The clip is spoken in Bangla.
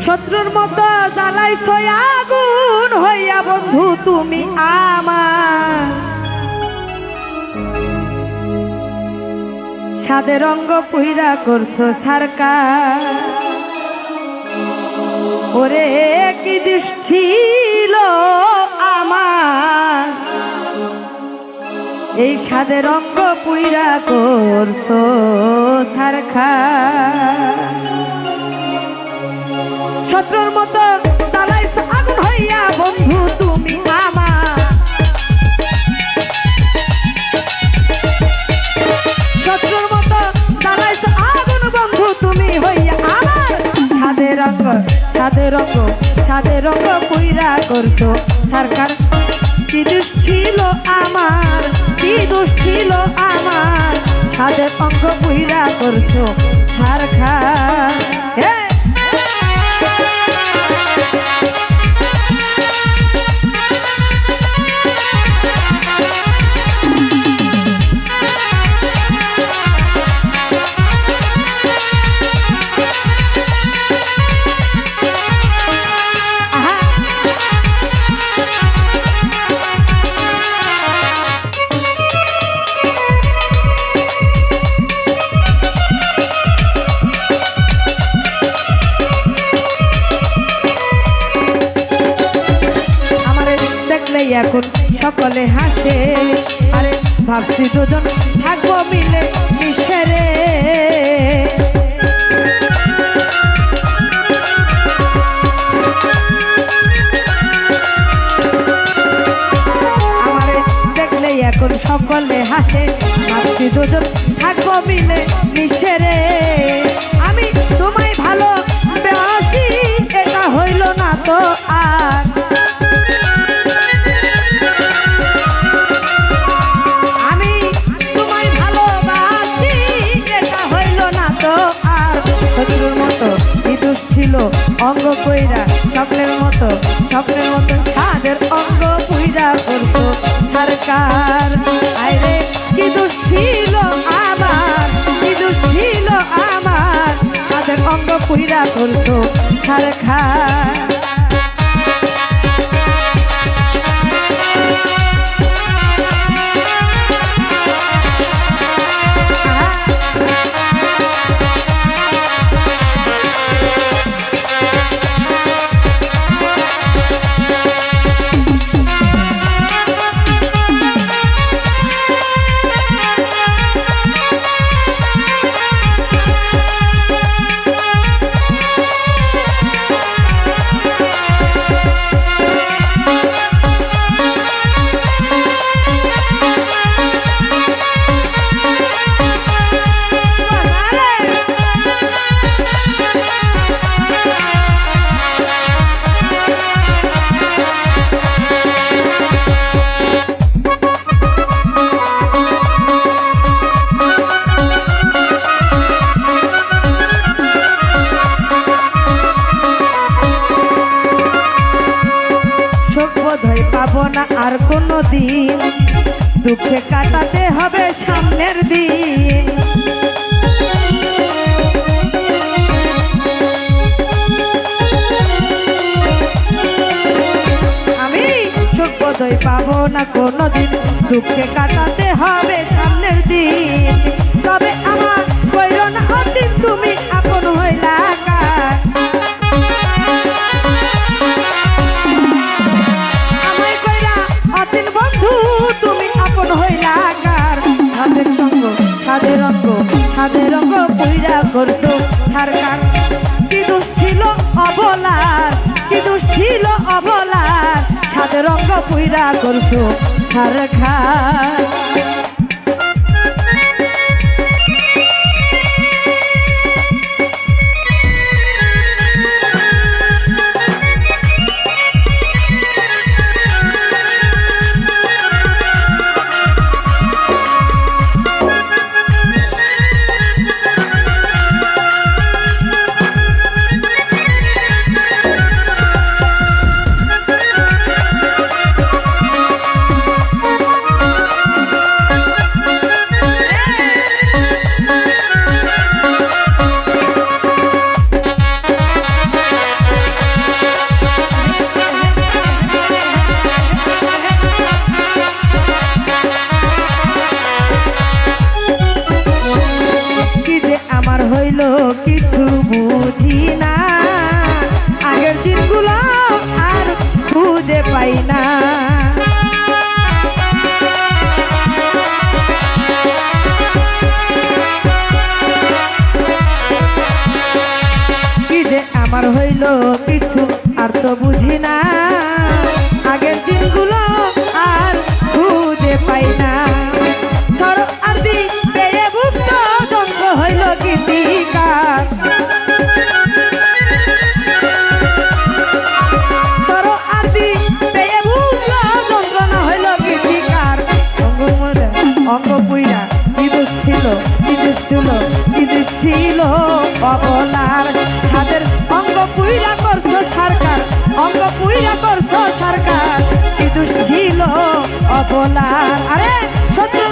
শত্রুর মতো জ্বালাইছো আগুন হইয়া বন্ধু তুমি আমার সাদের রঙ্গ পুইরা করছো সরকার ওরে কি দৃষ্টি ছিল আমার এই সাদের রঙ্গ পুইরা করছো সরকার শত্রুর মতো জ্বালাইছো আগুন হইয়া বন্ধু তুমি আমার শত্রুর মতো জ্বালাইছো আগুন বন্ধু তুমি হইয়া আমার সাদের রঙ পুইরা করছো সরকার কি দোষ ছিল আমার কি দোষ ছিল আমার সাদের অঙ্গ পুইরা করছো সরকার এখন সকলে হাসে আরে ভাবছি দুজন থাকবো মিলে মিশে রে আমারে দেখলে এখন সকলে হাসে ভাবছি দুজন থাকবো মিলে মিশে রে আমি তোমায় ভালো বেশি এটা হইল না তো আর অঙ্গ কইরা স্বপ্নের মতো সাদের অঙ্গ পুইরা করছো সরকার আইরে কি দোষ ছিল আমার কি দোষ ছিল আমার সাদের অঙ্গ পুইরা করছো সরকার পাবো না আর কোনো দিন দুঃখে কাটাতে হবে সামনের দিন আমি সুখ বোধই পাবো না কোনো দিন দুঃখে কাটাতে হবে সামনের দিন তবে আমার কইরো না অচিন তুমি আপন হইলা সাদের রঙ পুইরা করছো সরকার কি দোষ ছিল অবলার কি দোষ ছিল অবলার সাদের রঙ পুইরা করছো সরকার বুঝি না, আগের দিনগুলো আর খুঁজে পাই না। কি যে আমার হইল কিছু আর তো বুঝি না, আগের দিনগুলো আর খুঁজে পাই না। সর আর দি পেয়ে বুঝতো যন্ত্র হইল গীতিকার, সর আর দি পেয়ে বুঝলো যন্ত্রণা হইল গীতিকার। অঙ্গ পুইরা কি দোষ ছিল, কি দোষ ছিল, কি দোষ ছিল অবলার। সাদের অঙ্গ পুইরা করছো সরকার, অঙ্গ পুইরা করছো সরকার, কি দোষ ছিল অবলার। আরে সত্য